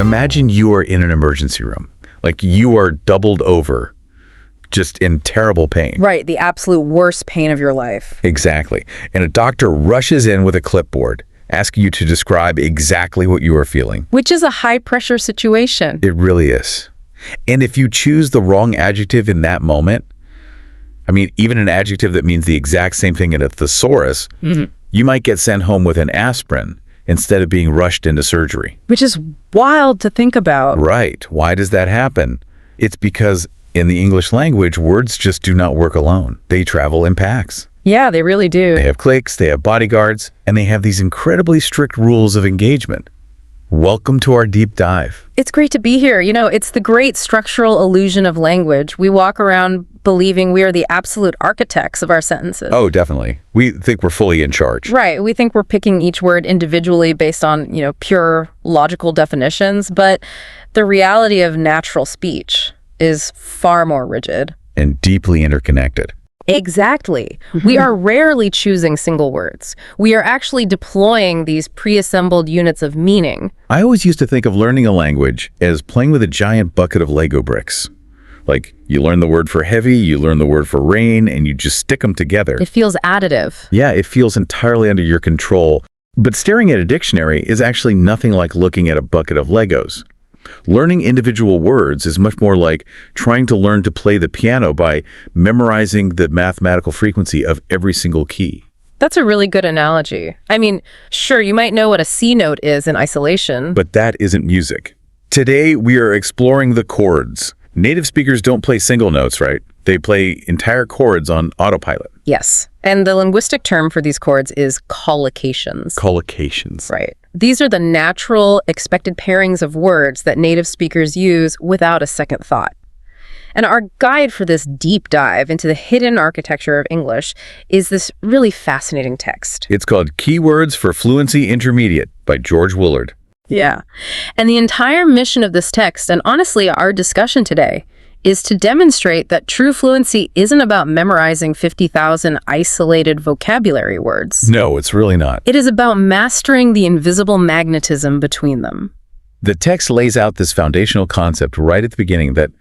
Imagine you are in an emergency room. Like you are doubled over, just in terrible pain. Right, the absolute worst pain of your life. Exactly. And a doctor rushes in with a clipboard, asking you to describe exactly what you are feeling. Which is a high-pressure situation. It really is. And if you choose the wrong adjective in that moment, I mean, even an adjective that means the exact same thing in a thesaurus, you might get sent home with an aspirin instead of being rushed into surgery. Which is wild to think about. Right. Why does that happen? It's because in the English language, words just do not work alone. They travel in packs. Yeah, they really do. They have cliques, they have bodyguards, and they have these incredibly strict rules of engagement. Welcome to our deep dive. It's great to be here. You know, it's the great structural illusion of language. We walk around believing we are the absolute architects of our sentences. Oh, definitely. We think we're fully in charge. Right. We think we're picking each word individually based on, pure logical definitions. But the reality of natural speech is far more rigid. And deeply interconnected. Exactly. We are rarely choosing single words. We are actually deploying these pre-assembled units of meaning. I always used to think of learning a language as playing with a giant bucket of Lego bricks. Like, you learn the word for heavy, you learn the word for rain, and you just stick them together. It feels additive. Yeah, it feels entirely under your control. But staring at a dictionary is actually nothing like looking at a bucket of Legos. Learning individual words is much more like trying to learn to play the piano by memorizing the mathematical frequency of every single key. That's a really good analogy. I mean, sure, you might know what a C note is in isolation. But that isn't music. Today, we are exploring the chords. Native speakers don't play single notes, right? They play entire chords on autopilot. Yes. And the linguistic term for these chords is collocations. Collocations. Right. These are the natural, expected pairings of words that native speakers use without a second thought. And our guide for this deep dive into the hidden architecture of English is this really fascinating text. It's called Keywords for Fluency Intermediate by George Willard. Yeah. And the entire mission of this text, and honestly our discussion today, is to demonstrate that true fluency isn't about memorizing 50,000 isolated vocabulary words. No, it's really not. It is about mastering the invisible magnetism between them. The text lays out this foundational concept right at the beginning that,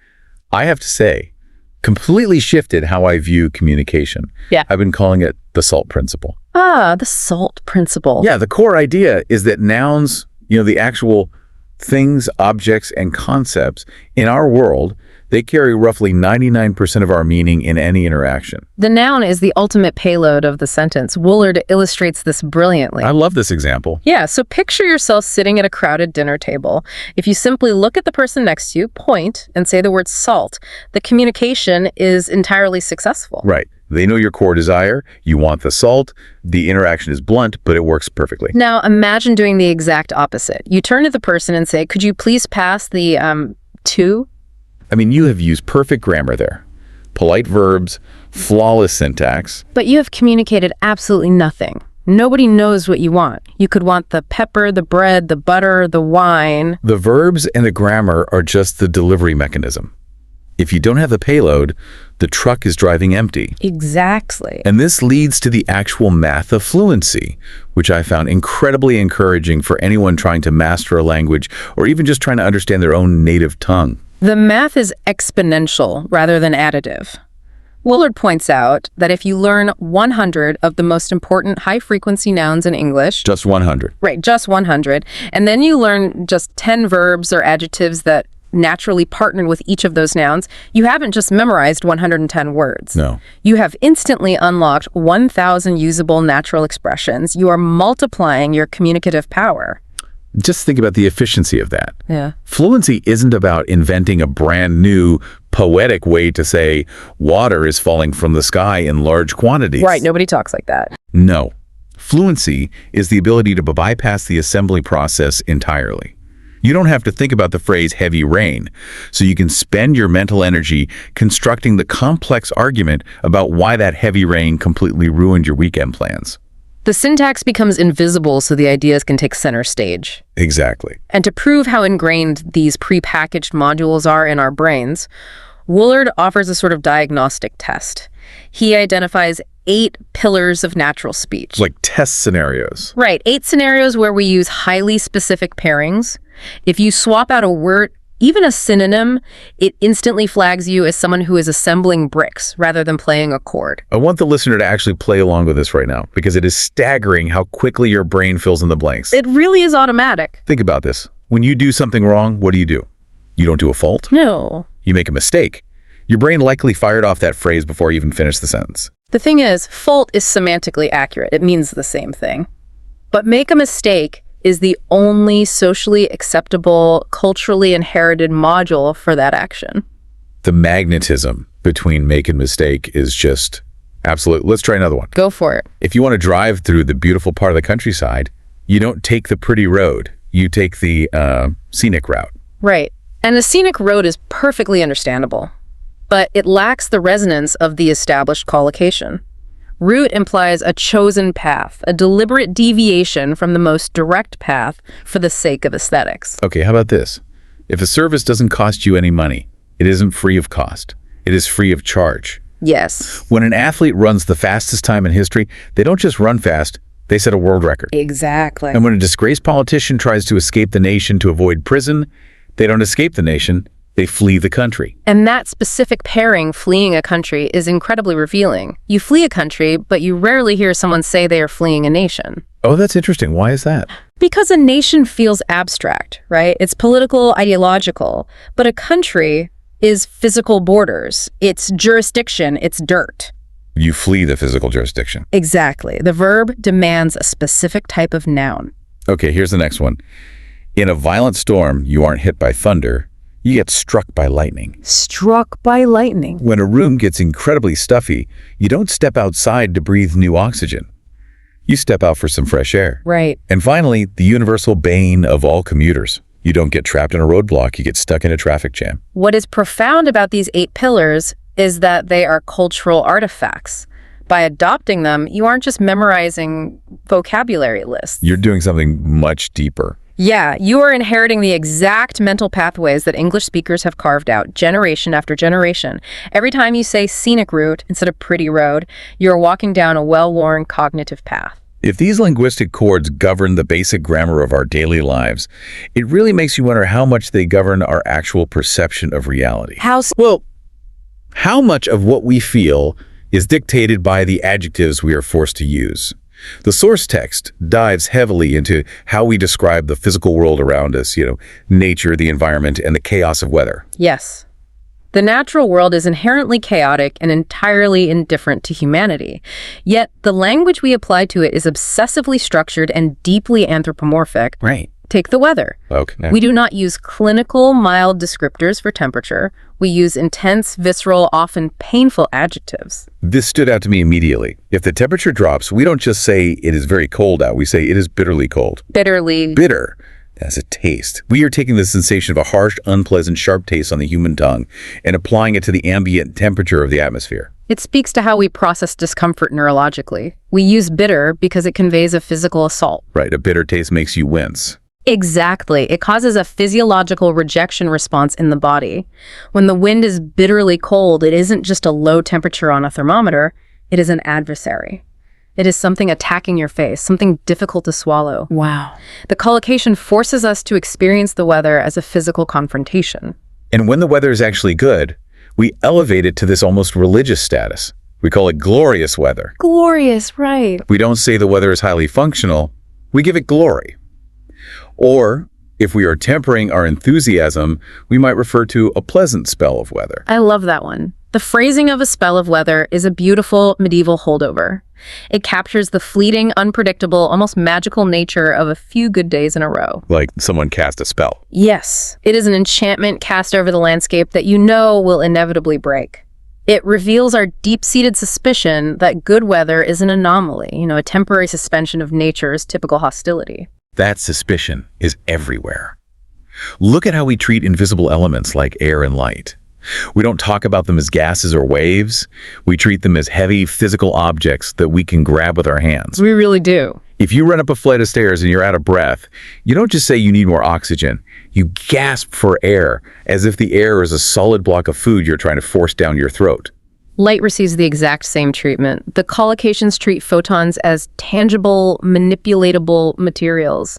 I have to say, completely shifted how I view communication. Yeah. I've been calling it the SALT principle. Ah, the SALT principle. Yeah, the core idea is that nouns, the actual things, objects, and concepts in our world, they carry roughly 99% of our meaning in any interaction. The noun is the ultimate payload of the sentence. Willard illustrates this brilliantly. I love this example. Yeah, so picture yourself sitting at a crowded dinner table. If you simply look at the person next to you, point, and say the word salt, the communication is entirely successful. Right. They know your core desire, you want the salt, the interaction is blunt, but it works perfectly. Now, imagine doing the exact opposite. You turn to the person and say, could you please pass the, to? I mean, you have used perfect grammar there. Polite verbs, flawless syntax. But you have communicated absolutely nothing. Nobody knows what you want. You could want the pepper, the bread, the butter, the wine. The verbs and the grammar are just the delivery mechanism. If you don't have the payload, the truck is driving empty. Exactly. And this leads to the actual math of fluency, which I found incredibly encouraging for anyone trying to master a language or even just trying to understand their own native tongue. The math is exponential rather than additive. Willard points out that if you learn 100 of the most important high-frequency nouns in English... Just 100. Right, just 100. And then you learn just 10 verbs or adjectives that naturally partner with each of those nouns, you haven't just memorized 110 words. No. You have instantly unlocked 1,000 usable natural expressions. You are multiplying your communicative power. Just think about the efficiency of that. Yeah. Fluency isn't about inventing a brand new poetic way to say water is falling from the sky in large quantities. Right, nobody talks like that. No. Fluency is the ability to bypass the assembly process entirely. You don't have to think about the phrase heavy rain, so you can spend your mental energy constructing the complex argument about why that heavy rain completely ruined your weekend plans. The syntax becomes invisible so the ideas can take center stage. Exactly. And to prove how ingrained these prepackaged modules are in our brains, Willard offers a sort of diagnostic test. He identifies 8 pillars of natural speech. Like test scenarios. Right, 8 scenarios where we use highly specific pairings. If you swap out a word, even a synonym, it instantly flags you as someone who is assembling bricks rather than playing a chord. I want the listener to actually play along with this right now because it is staggering how quickly your brain fills in the blanks. It really is automatic. Think about this. When you do something wrong, what do? You don't do a fault. No. You make a mistake. Your brain likely fired off that phrase before you even finished the sentence. The thing is, fault is semantically accurate. It means the same thing. But make a mistake is the only socially acceptable, culturally inherited module for that action. The magnetism between make and mistake is just absolute. Let's try another one. Go for it. If you want to drive through the beautiful part of the countryside, you don't take the pretty road. You take the scenic route. Right. And a scenic road is perfectly understandable, but it lacks the resonance of the established collocation. Route implies a chosen path, a deliberate deviation from the most direct path for the sake of aesthetics. Okay, how about this? If a service doesn't cost you any money, it isn't free of cost. It is free of charge. Yes. When an athlete runs the fastest time in history, they don't just run fast, they set a world record. Exactly. And when a disgraced politician tries to escape the nation to avoid prison, they don't escape the nation, they flee the country. And that specific pairing, fleeing a country, is incredibly revealing. You flee a country, but you rarely hear someone say they are fleeing a nation. Oh, that's interesting. Why is that? Because a nation feels abstract, right? It's political, ideological, but a country is physical borders. It's jurisdiction, it's dirt. You flee the physical jurisdiction. Exactly. The verb demands a specific type of noun. Okay, here's the next one. In a violent storm, you aren't hit by thunder, you get struck by lightning. Struck by lightning. When a room gets incredibly stuffy, you don't step outside to breathe new oxygen. You step out for some fresh air. Right. And finally, the universal bane of all commuters. You don't get trapped in a roadblock, you get stuck in a traffic jam. What is profound about these 8 pillars is that they are cultural artifacts. By adopting them, you aren't just memorizing vocabulary lists. You're doing something much deeper. Yeah, you are inheriting the exact mental pathways that English speakers have carved out generation after generation. Every time you say scenic route instead of pretty road, you're walking down a well-worn cognitive path. If these linguistic chords govern the basic grammar of our daily lives, it really makes you wonder how much they govern our actual perception of reality. Well, how much of what we feel is dictated by the adjectives we are forced to use? The source text dives heavily into how we describe the physical world around us, nature, the environment, and the chaos of weather. Yes. The natural world is inherently chaotic and entirely indifferent to humanity. Yet, the language we apply to it is obsessively structured and deeply anthropomorphic. Right. Take the weather. Okay. We do not use clinical, mild descriptors for temperature. We use intense, visceral, often painful adjectives. This stood out to me immediately. If the temperature drops, we don't just say it is very cold out. We say it is bitterly cold. Bitterly. Bitter. As a taste. We are taking the sensation of a harsh, unpleasant, sharp taste on the human tongue and applying it to the ambient temperature of the atmosphere. It speaks to how we process discomfort neurologically. We use bitter because it conveys a physical assault. Right, a bitter taste makes you wince. Exactly. It causes a physiological rejection response in the body. When the wind is bitterly cold, it isn't just a low temperature on a thermometer, it is an adversary. It is something attacking your face, something difficult to swallow. Wow. The collocation forces us to experience the weather as a physical confrontation. And when the weather is actually good, we elevate it to this almost religious status. We call it glorious weather. Glorious, right. We don't say the weather is highly functional, we give it glory. Or, if we are tempering our enthusiasm, we might refer to a pleasant spell of weather. I love that one. The phrasing of a spell of weather is a beautiful medieval holdover. It captures the fleeting, unpredictable, almost magical nature of a few good days in a row. Like someone cast a spell. Yes, it is an enchantment cast over the landscape that you know will inevitably break. It reveals our deep-seated suspicion that good weather is an anomaly, a temporary suspension of nature's typical hostility. That suspicion is everywhere. Look at how we treat invisible elements like air and light. We don't talk about them as gases or waves. We treat them as heavy physical objects that we can grab with our hands. We really do. If you run up a flight of stairs and you're out of breath, you don't just say you need more oxygen. You gasp for air, as if the air is a solid block of food you're trying to force down your throat. Light receives the exact same treatment. The collocations treat photons as tangible, manipulatable materials.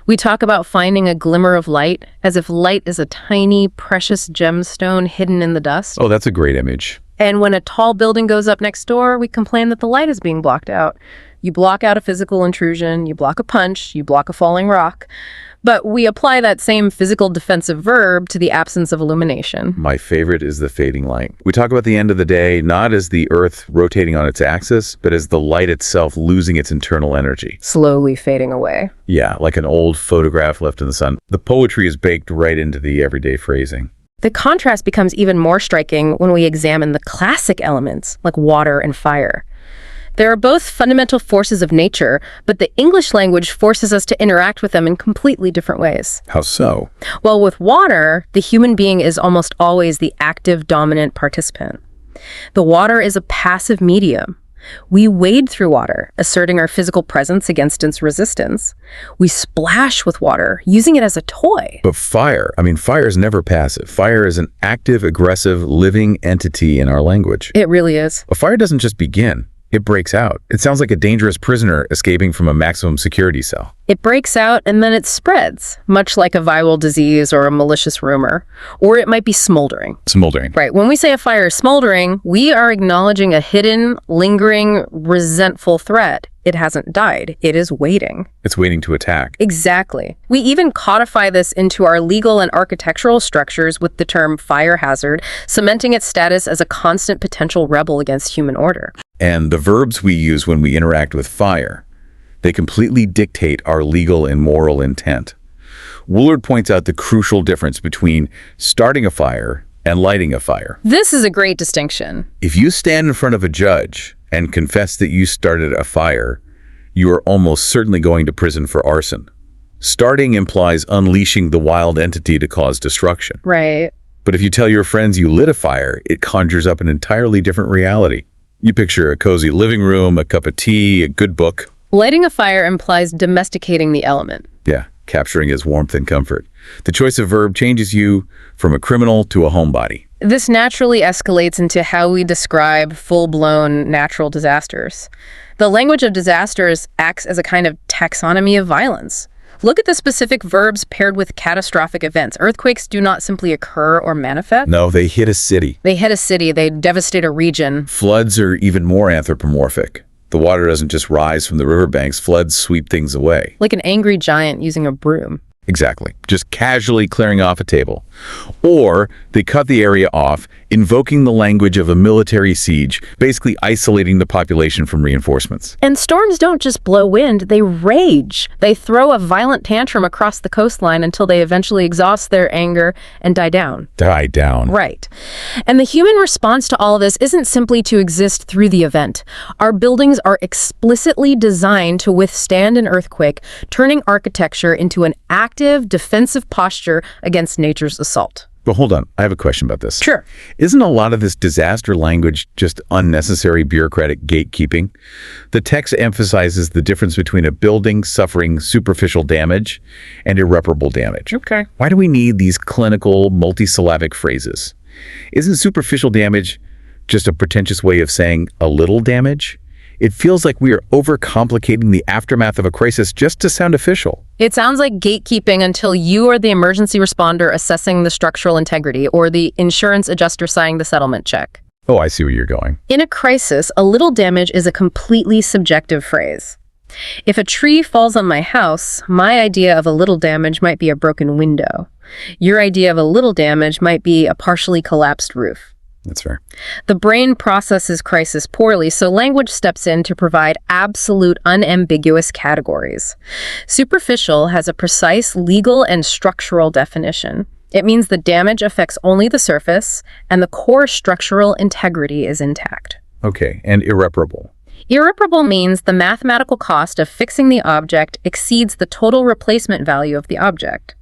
We talk about finding a glimmer of light as if light is a tiny, precious gemstone hidden in the dust. Oh, that's a great image. And when a tall building goes up next door, we complain that the light is being blocked out. You block out a physical intrusion, you block a punch, you block a falling rock. But we apply that same physical defensive verb to the absence of illumination. My favorite is the fading light. We talk about the end of the day not as the Earth rotating on its axis, but as the light itself losing its internal energy. Slowly fading away. Yeah, like an old photograph left in the sun. The poetry is baked right into the everyday phrasing. The contrast becomes even more striking when we examine the classic elements, like water and fire. They are both fundamental forces of nature, but the English language forces us to interact with them in completely different ways. How so? Well, with water, the human being is almost always the active, dominant participant. The water is a passive medium. We wade through water, asserting our physical presence against its resistance. We splash with water, using it as a toy. But fire is never passive. Fire is an active, aggressive, living entity in our language. It really is. A fire doesn't just begin. It breaks out. It sounds like a dangerous prisoner escaping from a maximum security cell. It breaks out and then it spreads, much like a viral disease or a malicious rumor. Or it might be smoldering. Smoldering. Right. When we say a fire is smoldering, we are acknowledging a hidden, lingering, resentful threat. It hasn't died. It is waiting. It's waiting to attack. Exactly. We even codify this into our legal and architectural structures with the term fire hazard, cementing its status as a constant potential rebel against human order. And the verbs we use when we interact with fire, they completely dictate our legal and moral intent. Woolard points out the crucial difference between starting a fire and lighting a fire. This is a great distinction. If you stand in front of a judge and confess that you started a fire, you are almost certainly going to prison for arson. Starting implies unleashing the wild entity to cause destruction. Right. But if you tell your friends you lit a fire, it conjures up an entirely different reality. You picture a cozy living room, a cup of tea, a good book. Lighting a fire implies domesticating the element. Yeah, capturing its warmth and comfort. The choice of verb changes you from a criminal to a homebody. This naturally escalates into how we describe full-blown natural disasters. The language of disasters acts as a kind of taxonomy of violence. Look at the specific verbs paired with catastrophic events. Earthquakes do not simply occur or manifest. No, they hit a city. They hit a city, they devastate a region. Floods are even more anthropomorphic. The water doesn't just rise from the riverbanks. Floods sweep things away. Like an angry giant using a broom. Exactly. Just casually clearing off a table. Or they cut the area off, invoking the language of a military siege, basically isolating the population from reinforcements. And storms don't just blow wind, they rage. They throw a violent tantrum across the coastline until they eventually exhaust their anger and die down. Die down. Right. And the human response to all of this isn't simply to exist through the event. Our buildings are explicitly designed to withstand an earthquake, turning architecture into an active defensive posture against nature's assault. But hold on, I have a question about this. Sure. Isn't a lot of this disaster language just unnecessary bureaucratic gatekeeping? The text emphasizes the difference between a building suffering superficial damage and irreparable damage. Okay. Why do we need these clinical, multisyllabic phrases? Isn't superficial damage just a pretentious way of saying a little damage? It feels like we are overcomplicating the aftermath of a crisis just to sound official. It sounds like gatekeeping until you are the emergency responder assessing the structural integrity or the insurance adjuster signing the settlement check. Oh, I see where you're going. In a crisis, a little damage is a completely subjective phrase. If a tree falls on my house, my idea of a little damage might be a broken window. Your idea of a little damage might be a partially collapsed roof. That's fair. The brain processes crisis poorly, so language steps in to provide absolute, unambiguous categories. Superficial has a precise legal and structural definition. It means the damage affects only the surface, and the core structural integrity is intact. Okay, and irreparable. Irreparable means the mathematical cost of fixing the object exceeds the total replacement value of the object.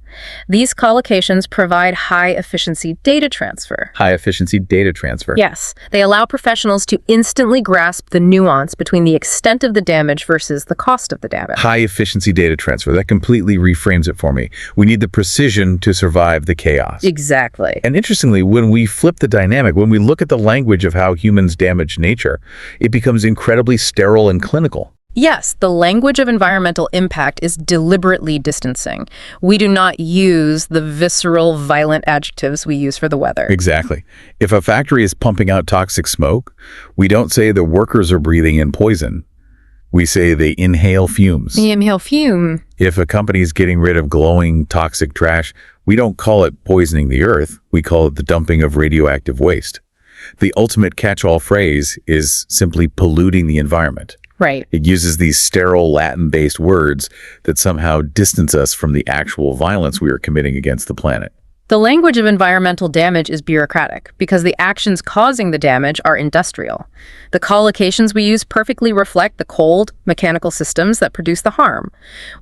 These collocations provide high-efficiency data transfer. High-efficiency data transfer. Yes, they allow professionals to instantly grasp the nuance between the extent of the damage versus the cost of the damage. High-efficiency data transfer. That completely reframes it for me. We need the precision to survive the chaos. Exactly. And interestingly, when we flip the dynamic, when we look at the language of how humans damage nature, it becomes incredibly sterile and clinical. Yes, the language of environmental impact is deliberately distancing. We do not use the visceral, violent adjectives we use for the weather. Exactly. If a factory is pumping out toxic smoke, we don't say the workers are breathing in poison. We say they inhale fumes. The inhale fume. If a company is getting rid of glowing, toxic trash, we don't call it poisoning the earth. We call it the dumping of radioactive waste. The ultimate catch-all phrase is simply polluting the environment. Right. It uses these sterile Latin-based words that somehow distance us from the actual violence we are committing against the planet. The language of environmental damage is bureaucratic because the actions causing the damage are industrial. The collocations we use perfectly reflect the cold, mechanical systems that produce the harm.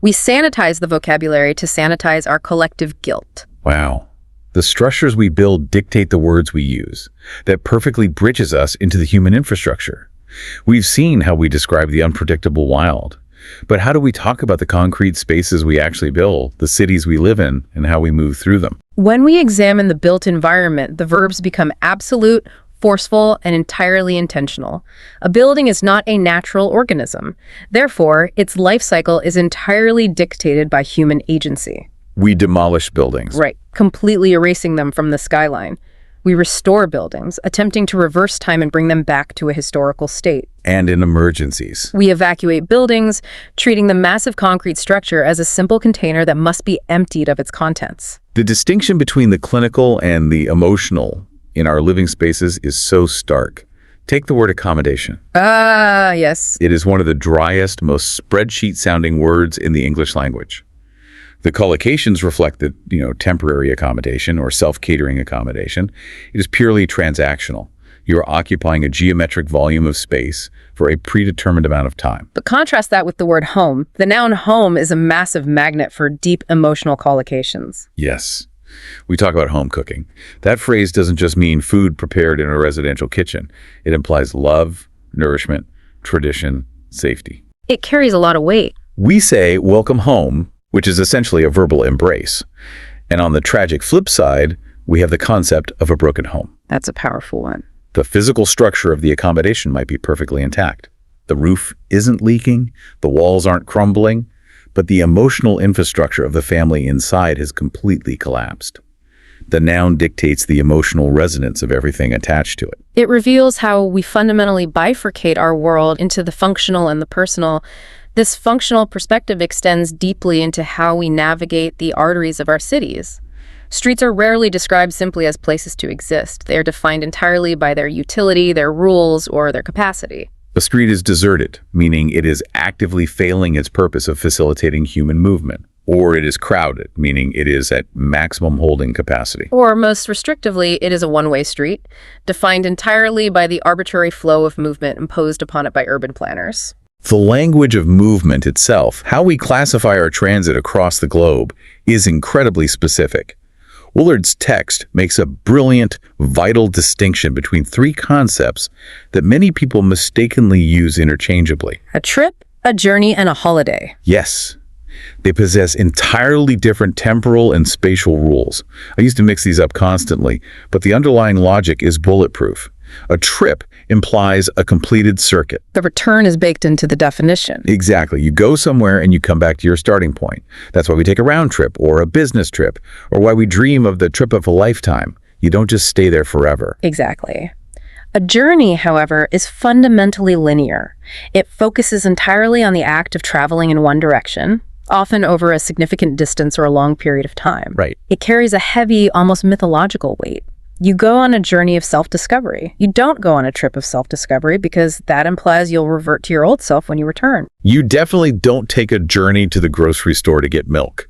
We sanitize the vocabulary to sanitize our collective guilt. Wow. The structures we build dictate the words we use. That perfectly bridges us into the human infrastructure. We've seen how we describe the unpredictable wild. But how do we talk about the concrete spaces we actually build, the cities we live in, and how we move through them? When we examine the built environment, the verbs become absolute, forceful, and entirely intentional. A building is not a natural organism. Therefore, its life cycle is entirely dictated by human agency. We demolish buildings. Right, completely erasing them from the skyline. We restore buildings, attempting to reverse time and bring them back to a historical state. And in emergencies. We evacuate buildings, treating the massive concrete structure as a simple container that must be emptied of its contents. The distinction between the clinical and the emotional in our living spaces is so stark. Take the word accommodation. Yes. It is one of the driest, most spreadsheet-sounding words in the English language. The collocations reflect the, temporary accommodation or self-catering accommodation. It is purely transactional. You are occupying a geometric volume of space for a predetermined amount of time. But contrast that with the word home. The noun home is a massive magnet for deep emotional collocations. Yes. We talk about home cooking. That phrase doesn't just mean food prepared in a residential kitchen. It implies love, nourishment, tradition, safety. It carries a lot of weight. We say, welcome home, which is essentially a verbal embrace. And on the tragic flip side, we have the concept of a broken home. That's a powerful one. The physical structure of the accommodation might be perfectly intact. The roof isn't leaking, the walls aren't crumbling, but the emotional infrastructure of the family inside has completely collapsed. The noun dictates the emotional resonance of everything attached to it. It reveals how we fundamentally bifurcate our world into the functional and the personal. This functional perspective extends deeply into how we navigate the arteries of our cities. Streets are rarely described simply as places to exist. They are defined entirely by their utility, their rules, or their capacity. A street is deserted, meaning it is actively failing its purpose of facilitating human movement. Or it is crowded, meaning it is at maximum holding capacity. Or most restrictively, it is a one-way street, defined entirely by the arbitrary flow of movement imposed upon it by urban planners. The language of movement itself, how we classify our transit across the globe, is incredibly specific. Woolard's text makes a brilliant, vital distinction between three concepts that many people mistakenly use interchangeably. A trip, a journey, and a holiday. Yes. They possess entirely different temporal and spatial rules. I used to mix these up constantly, but the underlying logic is bulletproof. A trip implies a completed circuit. The return is baked into the definition. Exactly. You go somewhere and you come back to your starting point. That's why we take a round trip or a business trip, or why we dream of the trip of a lifetime. You don't just stay there forever. Exactly. A journey, however, is fundamentally linear. It focuses entirely on the act of traveling in one direction, often over a significant distance or a long period of time. Right. It carries a heavy, almost mythological weight. You go on a journey of self-discovery. You don't go on a trip of self-discovery because that implies you'll revert to your old self when you return. You definitely don't take a journey to the grocery store to get milk.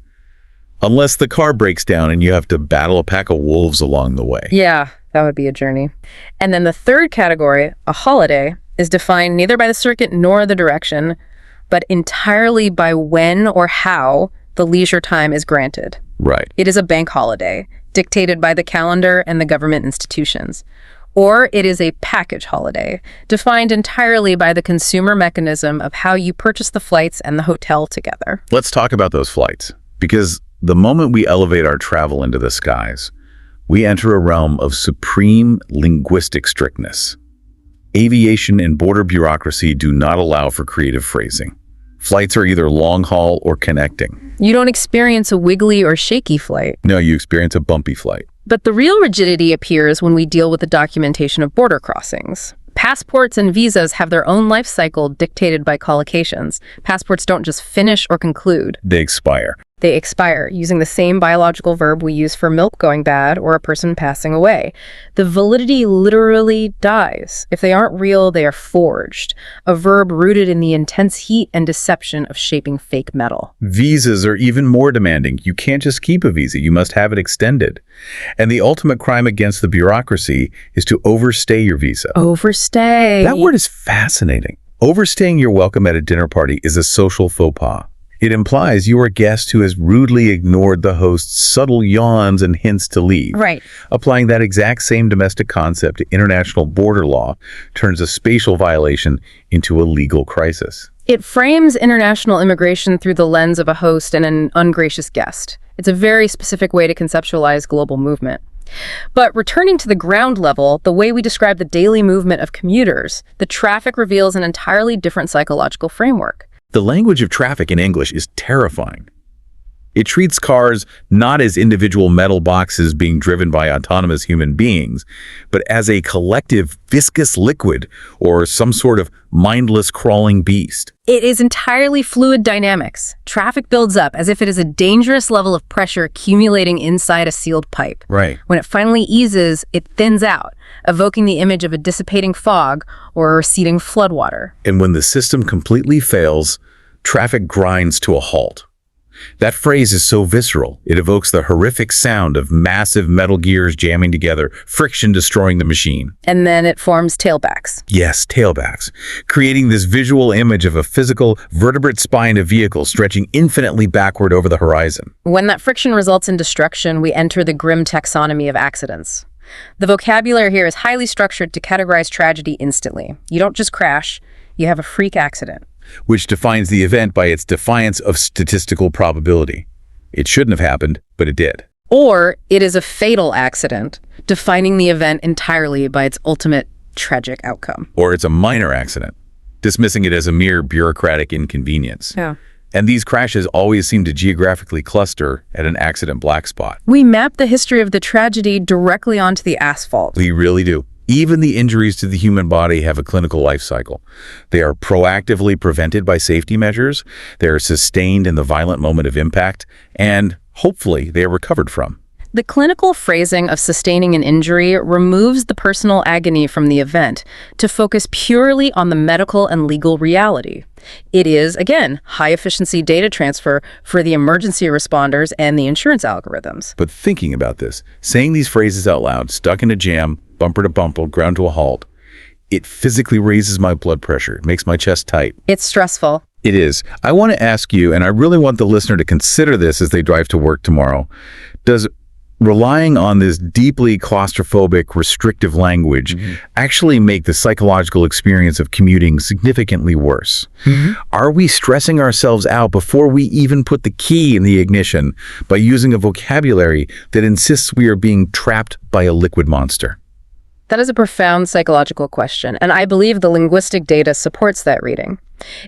Unless the car breaks down and you have to battle a pack of wolves along the way. Yeah, that would be a journey. And then the third category, a holiday, is defined neither by the circuit nor the direction, but entirely by when or how the leisure time is granted. Right. It is a bank holiday, dictated by the calendar and the government institutions. Or it is a package holiday, defined entirely by the consumer mechanism of how you purchase the flights and the hotel together. Let's talk about those flights, because the moment we elevate our travel into the skies, we enter a realm of supreme linguistic strictness. Aviation and border bureaucracy do not allow for creative phrasing. Flights are either long-haul or connecting. You don't experience a wiggly or shaky flight. No, you experience a bumpy flight. But the real rigidity appears when we deal with the documentation of border crossings. Passports and visas have their own life cycle dictated by collocations. Passports don't just finish or conclude. They expire. They expire, using the same biological verb we use for milk going bad or a person passing away. The validity literally dies. If they aren't real, they are forged, a verb rooted in the intense heat and deception of shaping fake metal. Visas are even more demanding. You can't just keep a visa, you must have it extended. And the ultimate crime against the bureaucracy is to overstay your visa. Overstay. That word is fascinating. Overstaying your welcome at a dinner party is a social faux pas. It implies you're a guest who has rudely ignored the host's subtle yawns and hints to leave. Right. Applying that exact same domestic concept to international border law turns a spatial violation into a legal crisis. It frames international immigration through the lens of a host and an ungracious guest. It's a very specific way to conceptualize global movement. But returning to the ground level, the way we describe the daily movement of commuters, the traffic reveals an entirely different psychological framework. The language of traffic in English is terrifying. It treats cars not as individual metal boxes being driven by autonomous human beings, but as a collective viscous liquid or some sort of mindless crawling beast. It is entirely fluid dynamics. Traffic builds up as if it is a dangerous level of pressure accumulating inside a sealed pipe. Right. When it finally eases, it thins out, evoking the image of a dissipating fog or a receding floodwater. And when the system completely fails, traffic grinds to a halt. That phrase is so visceral, it evokes the horrific sound of massive metal gears jamming together, friction destroying the machine. And then it forms tailbacks. Yes, tailbacks, creating this visual image of a physical, vertebrate-spined vehicle stretching infinitely backward over the horizon. When that friction results in destruction, we enter the grim taxonomy of accidents. The vocabulary here is highly structured to categorize tragedy instantly. You don't just crash, you have a freak accident. Which defines the event by its defiance of statistical probability. It shouldn't have happened, but it did. Or it is a fatal accident, defining the event entirely by its ultimate tragic outcome. Or it's a minor accident, dismissing it as a mere bureaucratic inconvenience. Yeah. And these crashes always seem to geographically cluster at an accident black spot. We map the history of the tragedy directly onto the asphalt. We really do. Even the injuries to the human body have a clinical life cycle. They are proactively prevented by safety measures, they are sustained in the violent moment of impact, and hopefully they are recovered from. The clinical phrasing of sustaining an injury removes the personal agony from the event to focus purely on the medical and legal reality. It is, again, high-efficiency data transfer for the emergency responders and the insurance algorithms. But thinking about this, saying these phrases out loud, stuck in a jam, bumper to bumper, ground to a halt, it physically raises my blood pressure. It makes my chest tight. It's stressful. It is. I want to ask you, and I really want the listener to consider this as they drive to work tomorrow, does relying on this deeply claustrophobic, restrictive language actually make the psychological experience of commuting significantly worse? Are we stressing ourselves out before we even put the key in the ignition by using a vocabulary that insists we are being trapped by a liquid monster? That is a profound psychological question, and I believe the linguistic data supports that reading.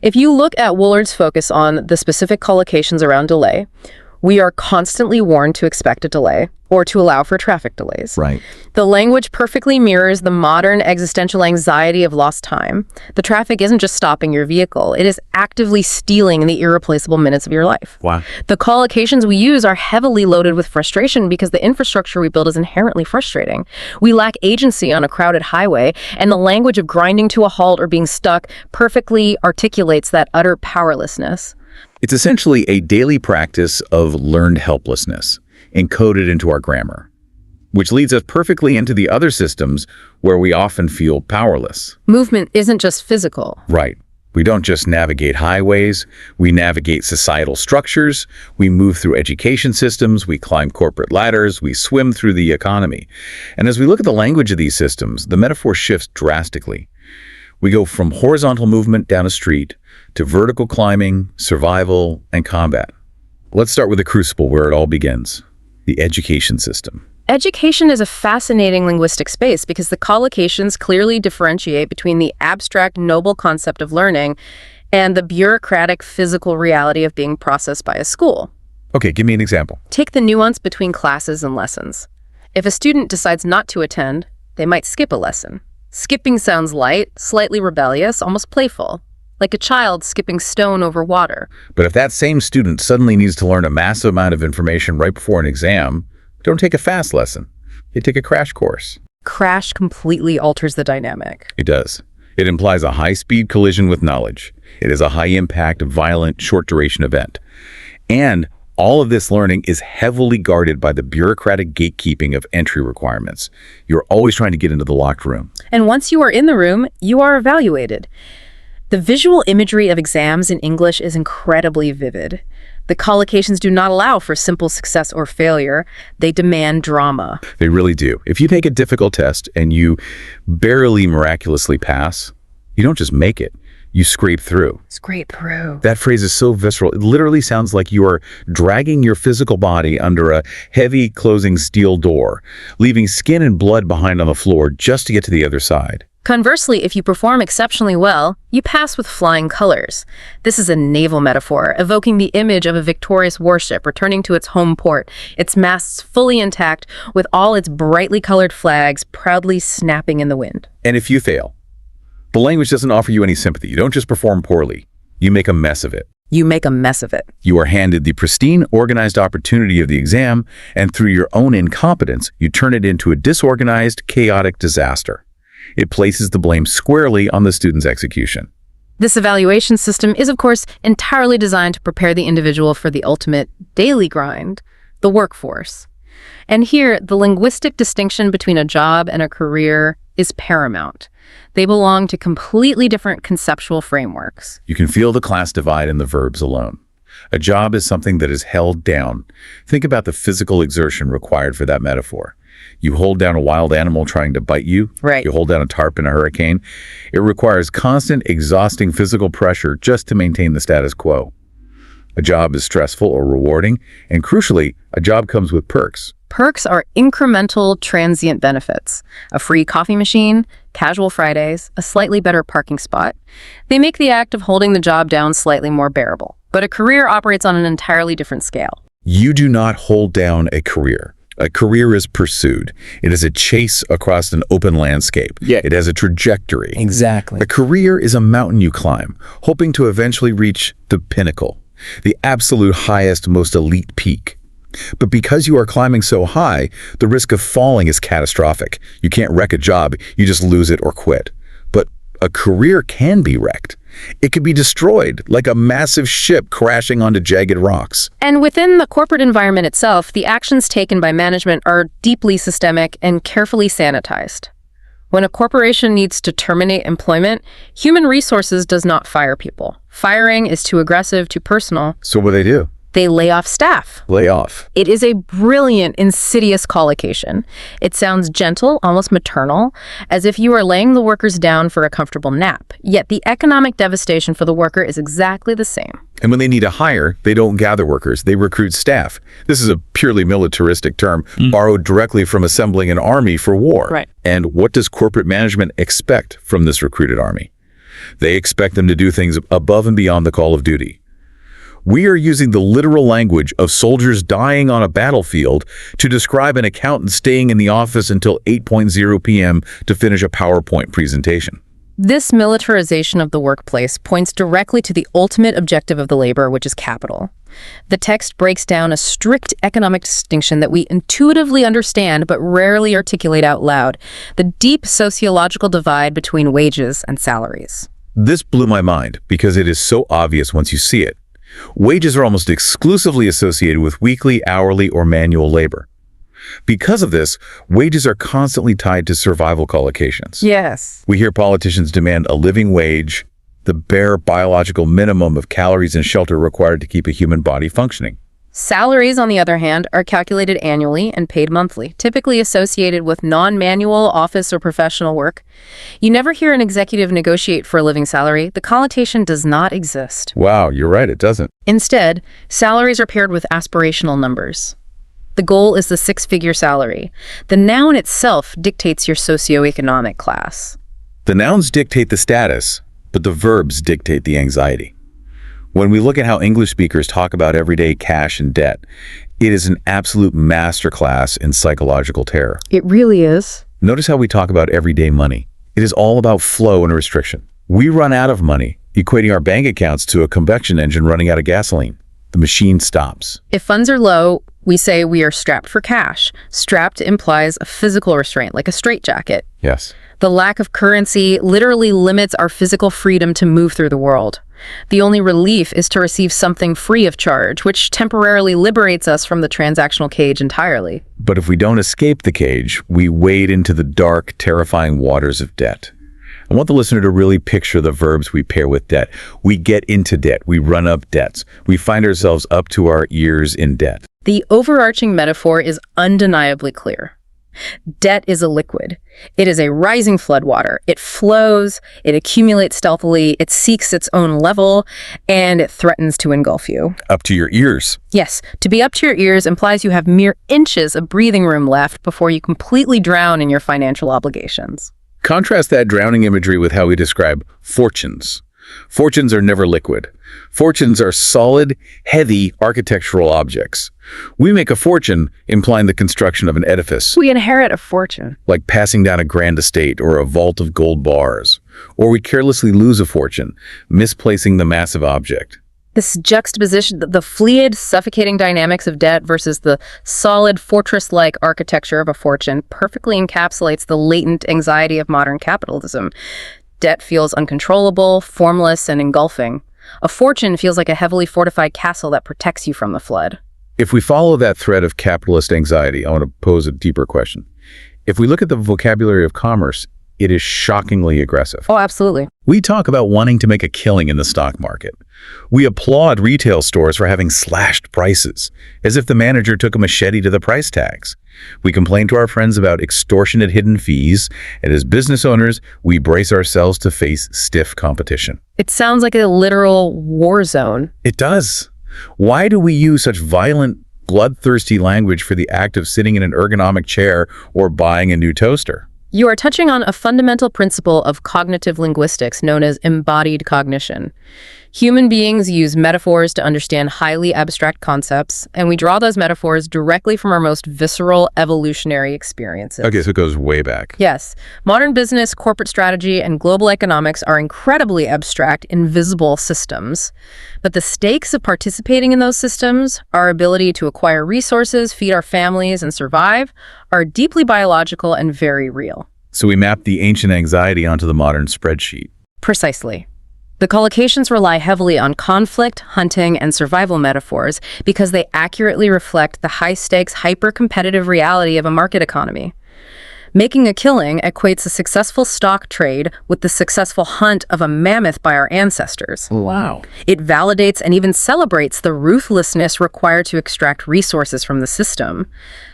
If you look at Woolard's focus on the specific collocations around delay, we are constantly warned to expect a delay or to allow for traffic delays. Right. The language perfectly mirrors the modern existential anxiety of lost time. The traffic isn't just stopping your vehicle, it is actively stealing the irreplaceable minutes of your life. Wow. The collocations we use are heavily loaded with frustration because the infrastructure we build is inherently frustrating. We lack agency on a crowded highway, and the language of grinding to a halt or being stuck perfectly articulates that utter powerlessness. It's essentially a daily practice of learned helplessness, encoded into our grammar, which leads us perfectly into the other systems where we often feel powerless. Movement isn't just physical. Right. We don't just navigate highways, we navigate societal structures, we move through education systems, we climb corporate ladders, we swim through the economy. And as we look at the language of these systems, the metaphor shifts drastically. We go from horizontal movement down a street to vertical climbing, survival, and combat. Let's start with the crucible where it all begins, the education system. Education is a fascinating linguistic space because the collocations clearly differentiate between the abstract, noble concept of learning and the bureaucratic, physical reality of being processed by a school. Okay, give me an example. Take the nuance between classes and lessons. If a student decides not to attend, they might skip a lesson. Skipping sounds light, slightly rebellious, almost playful, like a child skipping stone over water. But if that same student suddenly needs to learn a massive amount of information right before an exam, don't take a fast lesson. You take a crash course. Crash completely alters the dynamic. It does. It implies a high-speed collision with knowledge. It is a high-impact, violent, short-duration event. And all of this learning is heavily guarded by the bureaucratic gatekeeping of entry requirements. You're always trying to get into the locked room. And once you are in the room, you are evaluated. The visual imagery of exams in English is incredibly vivid. The collocations do not allow for simple success or failure. They demand drama. They really do. If you take a difficult test and you barely miraculously pass, you don't just make it, you scrape through. Scrape through. That phrase is so visceral. It literally sounds like you are dragging your physical body under a heavy closing steel door, leaving skin and blood behind on the floor just to get to the other side. Conversely, if you perform exceptionally well, you pass with flying colors. This is a naval metaphor, evoking the image of a victorious warship returning to its home port, its masts fully intact, with all its brightly colored flags proudly snapping in the wind. And if you fail, the language doesn't offer you any sympathy. You don't just perform poorly. You make a mess of it. You make a mess of it. You are handed the pristine, organized opportunity of the exam, and through your own incompetence, you turn it into a disorganized, chaotic disaster. It places the blame squarely on the student's execution. This evaluation system is, of course, entirely designed to prepare the individual for the ultimate daily grind, the workforce. And here, the linguistic distinction between a job and a career is paramount. They belong to completely different conceptual frameworks. You can feel the class divide in the verbs alone. A job is something that is held down. Think about the physical exertion required for that metaphor. You hold down a wild animal trying to bite you. Right. You hold down a tarp in a hurricane. It requires constant, exhausting physical pressure just to maintain the status quo. A job is stressful or rewarding, and crucially, a job comes with perks. Perks are incremental, transient benefits. A free coffee machine, casual Fridays, a slightly better parking spot. They make the act of holding the job down slightly more bearable. But a career operates on an entirely different scale. You do not hold down a career. A career is pursued. It is a chase across an open landscape. Yeah. It has a trajectory. Exactly. A career is a mountain you climb, hoping to eventually reach the pinnacle, the absolute highest, most elite peak. But because you are climbing so high, the risk of falling is catastrophic. You can't wreck a job, you just lose it or quit. But a career can be wrecked. It could be destroyed, like a massive ship crashing onto jagged rocks. And within the corporate environment itself, the actions taken by management are deeply systemic and carefully sanitized. When a corporation needs to terminate employment, human resources does not fire people. Firing is too aggressive, too personal. So what do? They lay off staff. Lay off. It is a brilliant, insidious collocation. It sounds gentle, almost maternal, as if you are laying the workers down for a comfortable nap. Yet the economic devastation for the worker is exactly the same. And when they need to hire, they don't gather workers, they recruit staff. This is a purely militaristic term, borrowed directly from assembling an army for war. Right. And what does corporate management expect from this recruited army? They expect them to do things above and beyond the call of duty. We are using the literal language of soldiers dying on a battlefield to describe an accountant staying in the office until 8:00 p.m. to finish a PowerPoint presentation. This militarization of the workplace points directly to the ultimate objective of the labor, which is capital. The text breaks down a strict economic distinction that we intuitively understand but rarely articulate out loud, the deep sociological divide between wages and salaries. This blew my mind because it is so obvious once you see it. Wages are almost exclusively associated with weekly, hourly, or manual labor. Because of this, wages are constantly tied to survival collocations. Yes. We hear politicians demand a living wage, the bare biological minimum of calories and shelter required to keep a human body functioning. Salaries, on the other hand, are calculated annually and paid monthly, typically associated with non-manual office or professional work. You never hear an executive negotiate for a living salary. The collocation does not exist. Wow, you're right, it doesn't. Instead, salaries are paired with aspirational numbers. The goal is the six-figure salary. The noun itself dictates your socioeconomic class. The nouns dictate the status, but the verbs dictate the anxiety. When we look at how English speakers talk about everyday cash and debt, it is an absolute masterclass in psychological terror. It really is. Notice how we talk about everyday money. It is all about flow and restriction. We run out of money, equating our bank accounts to a combustion engine running out of gasoline. The machine stops. If funds are low, we say we are strapped for cash. Strapped implies a physical restraint, like a straitjacket. Yes. The lack of currency literally limits our physical freedom to move through the world. The only relief is to receive something free of charge, which temporarily liberates us from the transactional cage entirely. But if we don't escape the cage, we wade into the dark, terrifying waters of debt. I want the listener to really picture the verbs we pair with debt. We get into debt. We run up debts. We find ourselves up to our ears in debt. The overarching metaphor is undeniably clear. Debt is a liquid. It is a rising floodwater. It flows, it accumulates stealthily, it seeks its own level, and it threatens to engulf you. Up to your ears. Yes, to be up to your ears implies you have mere inches of breathing room left before you completely drown in your financial obligations. Contrast that drowning imagery with how we describe fortunes. Fortunes are never liquid. Fortunes are solid, heavy architectural objects. We make a fortune, implying the construction of an edifice, We inherit a fortune. like passing down a grand estate or a vault of gold bars. Or we carelessly lose a fortune, misplacing the massive object. This juxtaposition, the fluid, suffocating dynamics of debt versus the solid, fortress-like architecture of a fortune perfectly encapsulates the latent anxiety of modern capitalism. Debt feels uncontrollable, formless, and engulfing. A fortune feels like a heavily fortified castle that protects you from the flood. If we follow that thread of capitalist anxiety, I want to pose a deeper question. If we look at the vocabulary of commerce, it is shockingly aggressive. Oh, absolutely. We talk about wanting to make a killing in the stock market. We applaud retail stores for having slashed prices, as if the manager took a machete to the price tags. We complain to our friends about extortionate hidden fees, and as business owners, we brace ourselves to face stiff competition. It sounds like a literal war zone. It does. Why do we use such violent, bloodthirsty language for the act of sitting in an ergonomic chair or buying a new toaster? You are touching on a fundamental principle of cognitive linguistics known as embodied cognition. Human beings use metaphors to understand highly abstract concepts, and we draw those metaphors directly from our most visceral evolutionary experiences. Okay, so it goes way back. Yes, modern business, corporate strategy, and global economics are incredibly abstract, invisible systems. But the stakes of participating in those systems, our ability to acquire resources, feed our families, and survive, are deeply biological and very real. So we map the ancient anxiety onto the modern spreadsheet. Precisely. The collocations rely heavily on conflict, hunting, and survival metaphors because they accurately reflect the high-stakes, hyper-competitive reality of a market economy. Making a killing equates a successful stock trade with the successful hunt of a mammoth by our ancestors. Wow. It validates and even celebrates the ruthlessness required to extract resources from the system.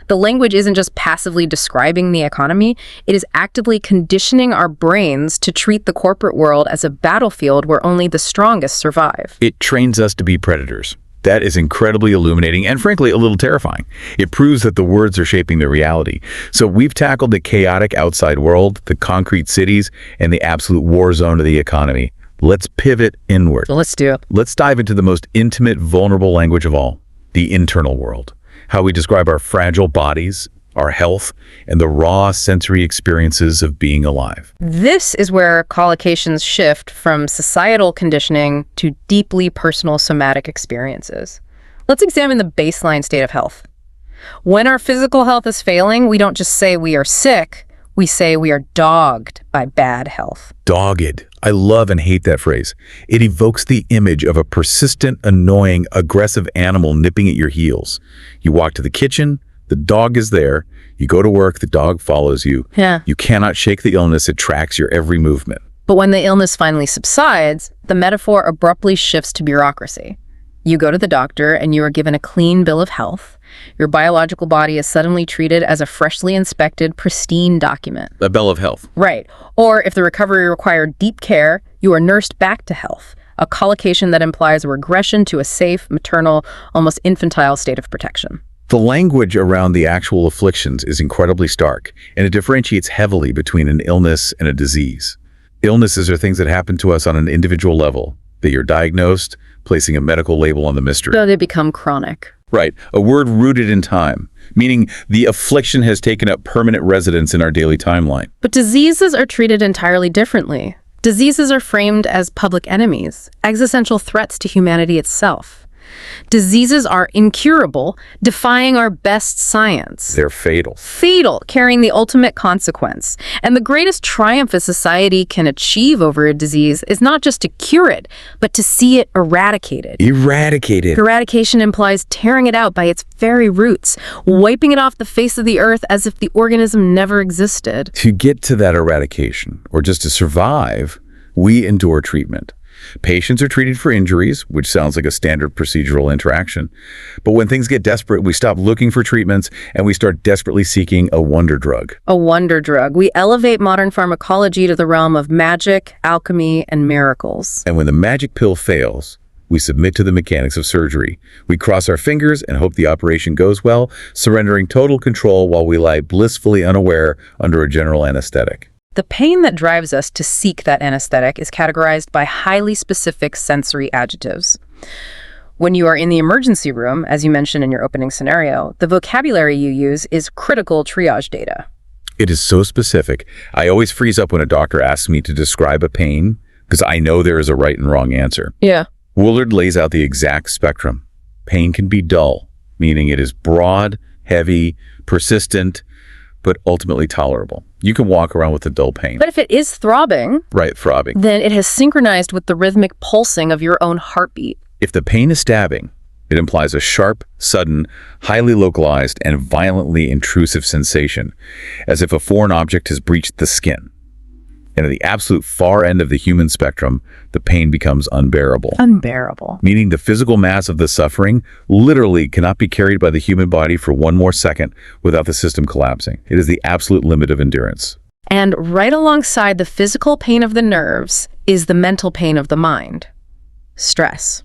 The language isn't just passively describing the economy, it is actively conditioning our brains to treat the corporate world as a battlefield where only the strongest survive. It trains us to be predators. That is incredibly illuminating and, frankly, a little terrifying. It proves that the words are shaping the reality. So we've tackled the chaotic outside world, the concrete cities, and the absolute war zone of the economy. Let's pivot inward. Let's do it. Let's dive into the most intimate, vulnerable language of all, the internal world. How we describe our fragile bodies, our health, and the raw sensory experiences of being alive. This is where collocations shift from societal conditioning to deeply personal somatic experiences. Let's examine the baseline state of health. When our physical health is failing, we don't just say we are sick, we say we are dogged by bad health. Dogged. I love and hate that phrase. It evokes the image of a persistent, annoying, aggressive animal nipping at your heels. You walk to the kitchen, the dog is there. You go to work, the dog follows you. Yeah. You cannot shake the illness. It tracks your every movement. But when the illness finally subsides, the metaphor abruptly shifts to bureaucracy. You go to the doctor and you are given a clean bill of health. Your biological body is suddenly treated as a freshly inspected, pristine document. A bill of health. Right. Or if the recovery required deep care, you are nursed back to health, a collocation that implies a regression to a safe, maternal, almost infantile state of protection. The language around the actual afflictions is incredibly stark, and it differentiates heavily between an illness and a disease. Illnesses are things that happen to us on an individual level, that you're diagnosed, placing a medical label on the mystery. So they become chronic. Right, a word rooted in time, meaning the affliction has taken up permanent residence in our daily timeline. But diseases are treated entirely differently. Diseases are framed as public enemies, existential threats to humanity itself. Diseases are incurable, defying our best science. They're fatal. Fatal, carrying the ultimate consequence. And the greatest triumph a society can achieve over a disease is not just to cure it, but to see it eradicated. Eradicated. Eradication implies tearing it out by its very roots, wiping it off the face of the earth as if the organism never existed. To get to that eradication, or just to survive, we endure treatment. Patients are treated for injuries, which sounds like a standard procedural interaction. But when things get desperate, we stop looking for treatments and we start desperately seeking a wonder drug. A wonder drug. We elevate modern pharmacology to the realm of magic, alchemy, and miracles. And when the magic pill fails, we submit to the mechanics of surgery. We cross our fingers and hope the operation goes well, surrendering total control while we lie blissfully unaware under a general anesthetic. The pain that drives us to seek that anesthetic is categorized by highly specific sensory adjectives. When you are in the emergency room, as you mentioned in your opening scenario, the vocabulary you use is critical triage data. It is so specific. I always freeze up when a doctor asks me to describe a pain because I know there is a right and wrong answer. Yeah. Woolard lays out the exact spectrum. Pain can be dull, meaning it is broad, heavy, persistent, but ultimately tolerable. You can walk around with a dull pain. But if it is throbbing, Right, throbbing. then it has synchronized with the rhythmic pulsing of your own heartbeat. If the pain is stabbing, it implies a sharp, sudden, highly localized, and violently intrusive sensation, as if a foreign object has breached the skin. And at the absolute far end of the human spectrum, the pain becomes unbearable. Unbearable. Meaning the physical mass of the suffering literally cannot be carried by the human body for one more second without the system collapsing. It is the absolute limit of endurance. And right alongside the physical pain of the nerves is the mental pain of the mind. Stress.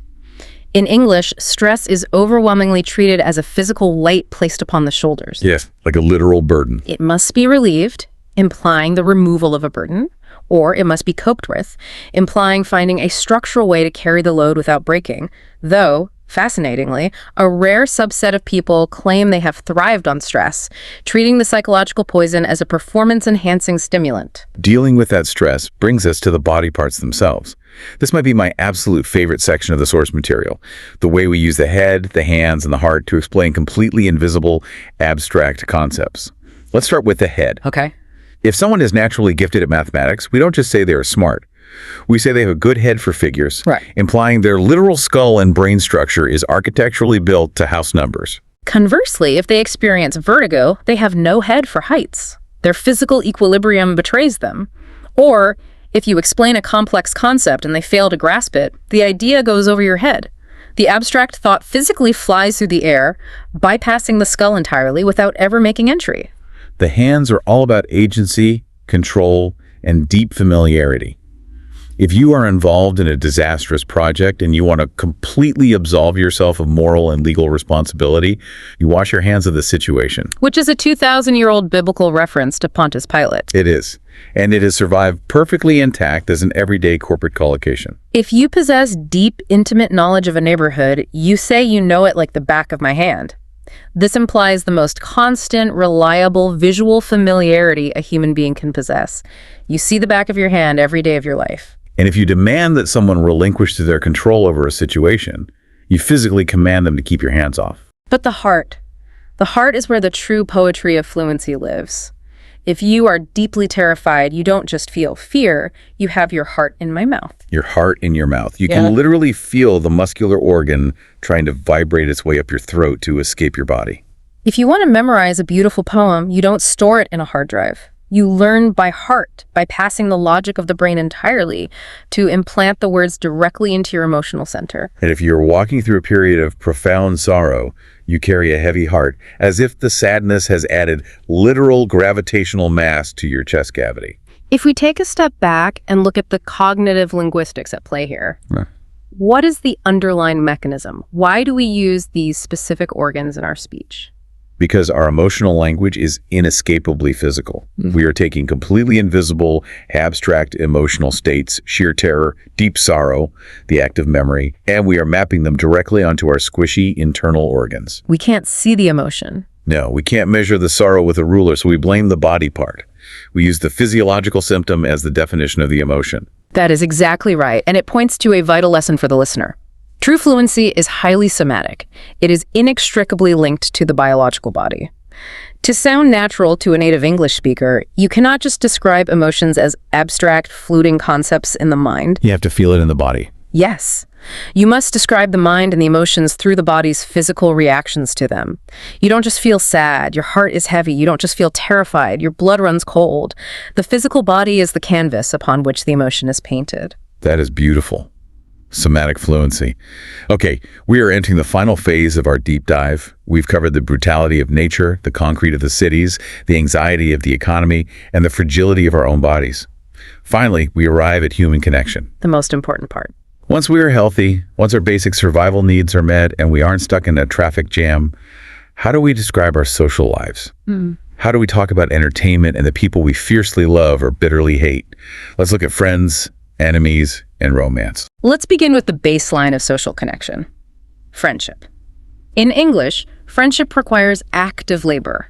In English, stress is overwhelmingly treated as a physical weight placed upon the shoulders. Yes, like a literal burden. It must be relieved, implying the removal of a burden, or it must be coped with, implying finding a structural way to carry the load without breaking, though, fascinatingly, a rare subset of people claim they have thrived on stress, treating the psychological poison as a performance-enhancing stimulant. Dealing with that stress brings us to the body parts themselves. This might be my absolute favorite section of the source material, the way we use the head, the hands, and the heart to explain completely invisible, abstract concepts. Let's start with the head. Okay. If someone is naturally gifted at mathematics, we don't just say they are smart. We say they have a good head for figures, Right. implying their literal skull and brain structure is architecturally built to house numbers. Conversely, if they experience vertigo, they have no head for heights. Their physical equilibrium betrays them. Or, if you explain a complex concept and they fail to grasp it, the idea goes over your head. The abstract thought physically flies through the air, bypassing the skull entirely without ever making entry. The hands are all about agency, control, and deep familiarity. If you are involved in a disastrous project and you want to completely absolve yourself of moral and legal responsibility, you wash your hands of the situation. Which is a 2,000-year-old biblical reference to Pontius Pilate. It is. And it has survived perfectly intact as an everyday corporate collocation. If you possess deep, intimate knowledge of a neighborhood, you say you know it like the back of my hand. This implies the most constant, reliable, visual familiarity a human being can possess. You see the back of your hand every day of your life. And if you demand that someone relinquish to their control over a situation, you physically command them to keep your hands off. But the heart is where the true poetry of fluency lives. If you are deeply terrified, you don't just feel fear, you have your heart in my mouth. Your heart in your mouth. You Yeah. can literally feel the muscular organ trying to vibrate its way up your throat to escape your body. If you want to memorize a beautiful poem, you don't store it in a hard drive. You learn by heart, bypassing the logic of the brain entirely to implant the words directly into your emotional center. And if you're walking through a period of profound sorrow, you carry a heavy heart, as if the sadness has added literal gravitational mass to your chest cavity. If we take a step back and look at the cognitive linguistics at play here, Huh. what is the underlying mechanism? Why do we use these specific organs in our speech? Because our emotional language is inescapably physical. We are taking completely invisible, abstract emotional states, sheer terror, deep sorrow, the active memory, and we are mapping them directly onto our squishy internal organs. We can't see the emotion. No, we can't measure the sorrow with a ruler, so we blame the body part. We use the physiological symptom as the definition of the emotion. That is exactly right, and it points to a vital lesson for the listener. True fluency is highly somatic. It is inextricably linked to the biological body. To sound natural to a native English speaker, you cannot just describe emotions as abstract, fluting concepts in the mind. You have to feel it in the body. Yes. You must describe the mind and the emotions through the body's physical reactions to them. You don't just feel sad, your heart is heavy, you don't just feel terrified, your blood runs cold. The physical body is the canvas upon which the emotion is painted. That is beautiful. Somatic fluency. Okay, we are entering the final phase of our deep dive. We've covered the brutality of nature, the concrete of the cities, the anxiety of the economy, and the fragility of our own bodies. Finally, we arrive at human connection. The most important part. Once we are healthy, once our basic survival needs are met and we aren't stuck in a traffic jam, how do we describe our social lives? How do we talk about entertainment and the people we fiercely love or bitterly hate? Let's look at friends, enemies, and romance. Let's begin with the baseline of social connection. Friendship. In English, friendship requires active labor.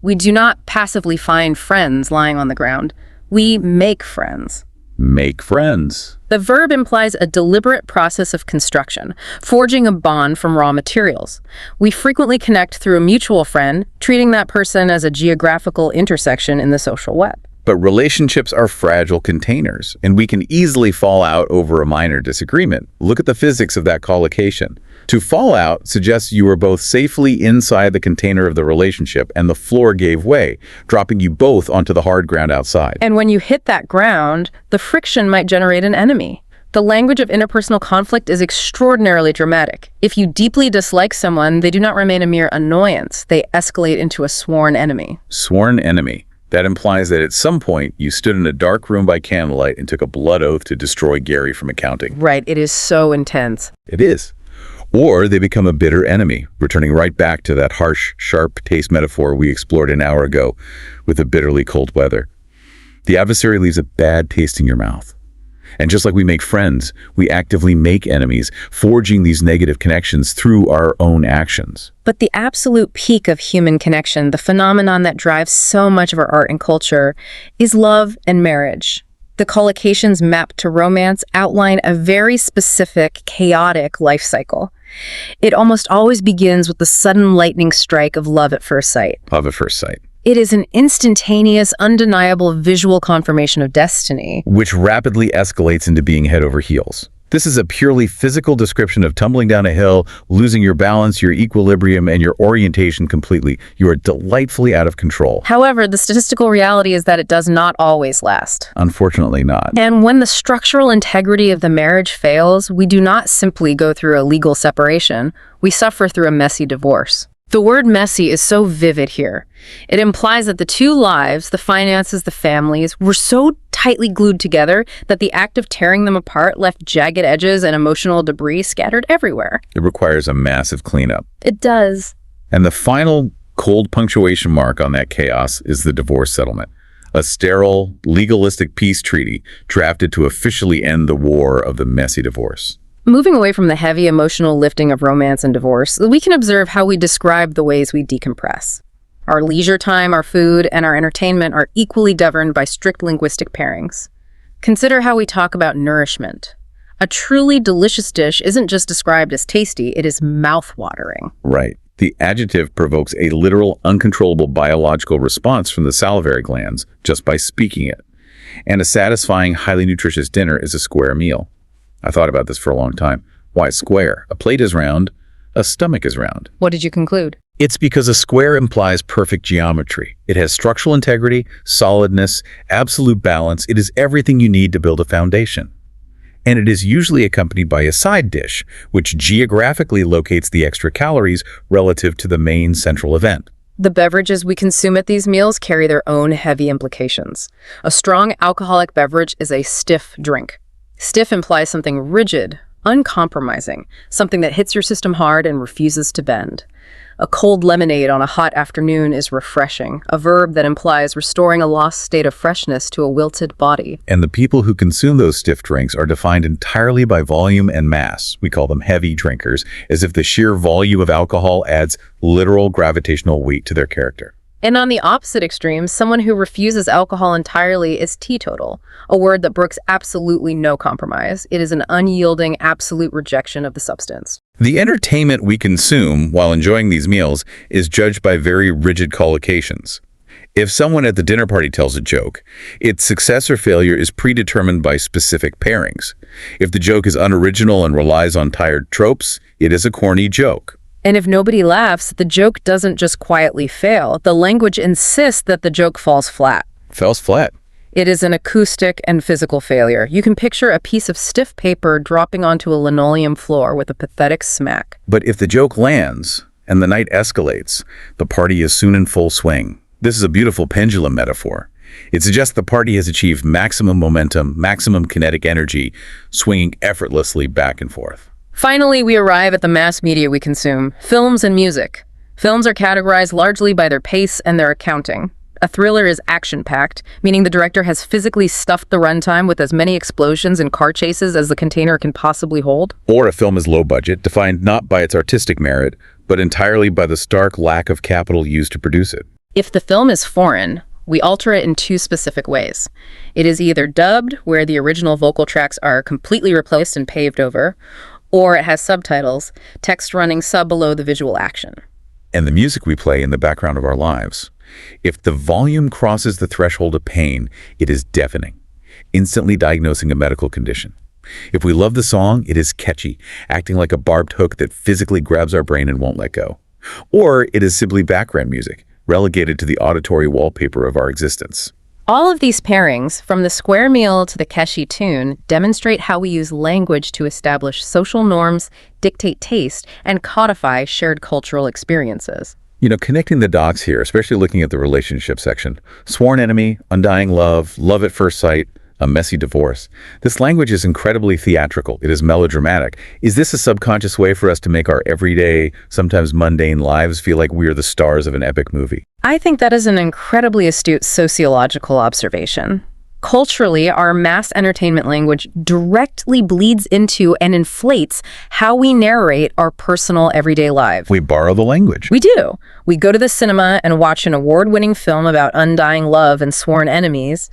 We do not passively find friends lying on the ground. We make friends. Make friends. The verb implies a deliberate process of construction, forging a bond from raw materials. We frequently connect through a mutual friend, treating that person as a geographical intersection in the social web. But relationships are fragile containers, and we can easily fall out over a minor disagreement. Look at the physics of that collocation. To fall out suggests you were both safely inside the container of the relationship and the floor gave way, dropping you both onto the hard ground outside. And when you hit that ground, the friction might generate an enemy. The language of interpersonal conflict is extraordinarily dramatic. If you deeply dislike someone, they do not remain a mere annoyance. They escalate into a sworn enemy. Sworn enemy. That implies that at some point you stood in a dark room by candlelight and took a blood oath to destroy Gary from accounting. Right, it is so intense. It is. Or they become a bitter enemy, returning right back to that harsh, sharp taste metaphor we explored an hour ago with the bitterly cold weather. The adversary leaves a bad taste in your mouth. And just like we make friends, we actively make enemies, forging these negative connections through our own actions. But the absolute peak of human connection, the phenomenon that drives so much of our art and culture, is love and marriage. The collocations mapped to romance outline a very specific, chaotic life cycle. It almost always begins with the sudden lightning strike of love at first sight. Love at first sight. It is an instantaneous, undeniable visual confirmation of destiny. Which rapidly escalates into being head over heels. This is a purely physical description of tumbling down a hill, losing your balance, your equilibrium, and your orientation completely. You are delightfully out of control. However, the statistical reality is that it does not always last. Unfortunately not. And when the structural integrity of the marriage fails, we do not simply go through a legal separation. We suffer through a messy divorce. The word messy is so vivid here. It implies that the two lives, the finances, the families, were so tightly glued together that the act of tearing them apart left jagged edges and emotional debris scattered everywhere. It requires a massive cleanup. It does. And the final cold punctuation mark on that chaos is the divorce settlement. A sterile, legalistic peace treaty drafted to officially end the war of the messy divorce. Moving away from the heavy emotional lifting of romance and divorce, we can observe how we describe the ways we decompress. Our leisure time, our food, and our entertainment are equally governed by strict linguistic pairings. Consider how we talk about nourishment. A truly delicious dish isn't just described as tasty, it is mouth-watering. Right. The adjective provokes a literal, uncontrollable biological response from the salivary glands just by speaking it. And a satisfying, highly nutritious dinner is a square meal. I thought about this for a long time. Why square? A plate is round, a stomach is round. What did you conclude? It's because a square implies perfect geometry. It has structural integrity, solidness, absolute balance. It is everything you need to build a foundation. And it is usually accompanied by a side dish, which geographically locates the extra calories relative to the main central event. The beverages we consume at these meals carry their own heavy implications. A strong alcoholic beverage is a stiff drink. Stiff implies something rigid, uncompromising, something that hits your system hard and refuses to bend. A cold lemonade on a hot afternoon is refreshing, a verb that implies restoring a lost state of freshness to a wilted body. And the people who consume those stiff drinks are defined entirely by volume and mass. We call them heavy drinkers, as if the sheer volume of alcohol adds literal gravitational weight to their character. And on the opposite extreme, someone who refuses alcohol entirely is teetotal, a word that brooks absolutely no compromise. It is an unyielding, absolute rejection of the substance. The entertainment we consume while enjoying these meals is judged by very rigid collocations. If someone at the dinner party tells a joke, its success or failure is predetermined by specific pairings. If the joke is unoriginal and relies on tired tropes, it is a corny joke. And if nobody laughs, the joke doesn't just quietly fail. The language insists that the joke falls flat. Falls flat. It is an acoustic and physical failure. You can picture a piece of stiff paper dropping onto a linoleum floor with a pathetic smack. But if the joke lands and the night escalates, the party is soon in full swing. This is a beautiful pendulum metaphor. It suggests the party has achieved maximum momentum, maximum kinetic energy, swinging effortlessly back and forth. Finally, we arrive at the mass media we consume, films and music. Films are categorized largely by their pace and their accounting. A thriller is action-packed, meaning the director has physically stuffed the runtime with as many explosions and car chases as the container can possibly hold. Or a film is low budget, defined not by its artistic merit, but entirely by the stark lack of capital used to produce it. If the film is foreign, we alter it in two specific ways. It is either dubbed, where the original vocal tracks are completely replaced and paved over, or it has subtitles, text running sub below the visual action. And the music we play in the background of our lives. If the volume crosses the threshold of pain, it is deafening, instantly diagnosing a medical condition. If we love the song, it is catchy, acting like a barbed hook that physically grabs our brain and won't let go. Or it is simply background music, relegated to the auditory wallpaper of our existence. All of these pairings, from the square meal to the Keshi tune, demonstrate how we use language to establish social norms, dictate taste, and codify shared cultural experiences. Connecting the dots here, especially looking at the relationship section. Sworn enemy, undying love, love at first sight, a messy divorce. This language is incredibly theatrical. It is melodramatic. Is this a subconscious way for us to make our everyday, sometimes mundane lives feel like we are the stars of an epic movie? I think that is an incredibly astute sociological observation. Culturally, our mass entertainment language directly bleeds into and inflates how we narrate our personal everyday lives. We borrow the language. We do. We go to the cinema and watch an award-winning film about undying love and sworn enemies,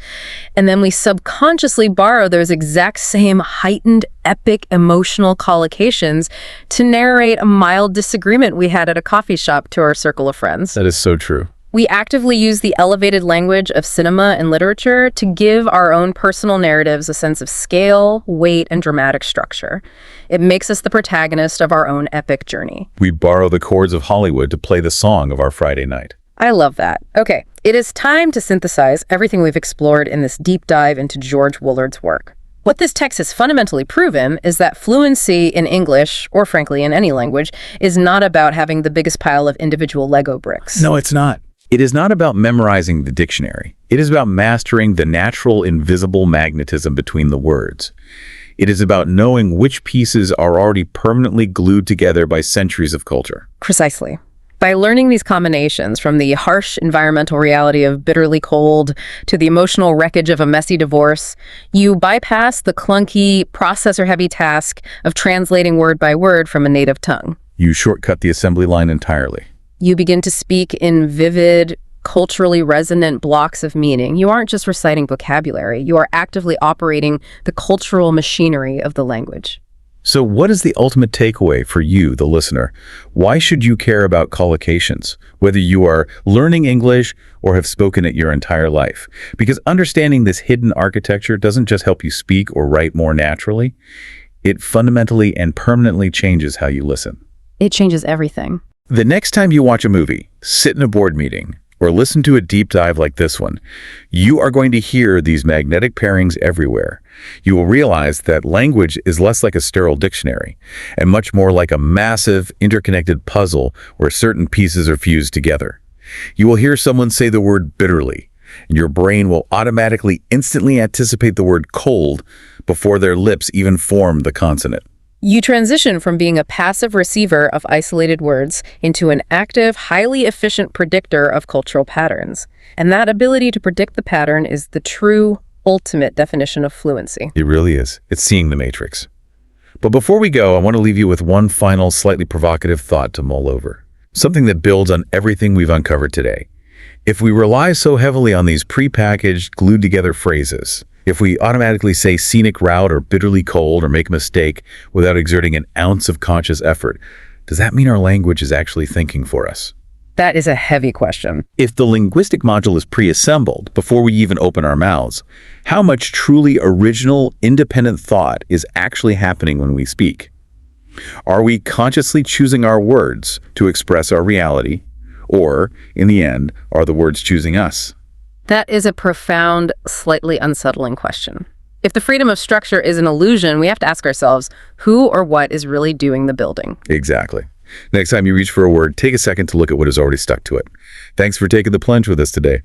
and then we subconsciously borrow those exact same heightened, epic, emotional collocations to narrate a mild disagreement we had at a coffee shop to our circle of friends. That is so true. We actively use the elevated language of cinema and literature to give our own personal narratives a sense of scale, weight, and dramatic structure. It makes us the protagonist of our own epic journey. We borrow the chords of Hollywood to play the song of our Friday night. I love that. Okay, it is time to synthesize everything we've explored in this deep dive into George Woolard's work. What this text has fundamentally proven is that fluency in English, or frankly in any language, is not about having the biggest pile of individual Lego bricks. No, it's not. It is not about memorizing the dictionary. It is about mastering the natural, invisible magnetism between the words. It is about knowing which pieces are already permanently glued together by centuries of culture. Precisely. By learning these combinations, from the harsh environmental reality of bitterly cold to the emotional wreckage of a messy divorce, you bypass the clunky, processor-heavy task of translating word by word from a native tongue. You shortcut the assembly line entirely. You begin to speak in vivid, culturally resonant blocks of meaning. You aren't just reciting vocabulary. You are actively operating the cultural machinery of the language. So what is the ultimate takeaway for you, the listener? Why should you care about collocations, whether you are learning English or have spoken it your entire life? Because understanding this hidden architecture doesn't just help you speak or write more naturally. It fundamentally and permanently changes how you listen. It changes everything. The next time you watch a movie, sit in a board meeting, or listen to a deep dive like this one, you are going to hear these magnetic pairings everywhere. You will realize that language is less like a sterile dictionary and much more like a massive, interconnected puzzle where certain pieces are fused together. You will hear someone say the word bitterly, and your brain will automatically instantly anticipate the word cold before their lips even form the consonant. You transition from being a passive receiver of isolated words into an active, highly efficient predictor of cultural patterns. And that ability to predict the pattern is the true, ultimate definition of fluency. It really is. It's seeing the matrix. But before we go, I want to leave you with one final, slightly provocative thought to mull over. Something that builds on everything we've uncovered today. If we rely so heavily on these prepackaged, glued-together phrases, if we automatically say scenic route or bitterly cold or make a mistake without exerting an ounce of conscious effort, does that mean our language is actually thinking for us? That is a heavy question. If the linguistic module is pre-assembled before we even open our mouths, how much truly original, independent thought is actually happening when we speak? Are we consciously choosing our words to express our reality? Or, in the end, are the words choosing us? That is a profound, slightly unsettling question. If the freedom of structure is an illusion, we have to ask ourselves, who or what is really doing the building? Exactly. Next time you reach for a word, take a second to look at what is already stuck to it. Thanks for taking the plunge with us today.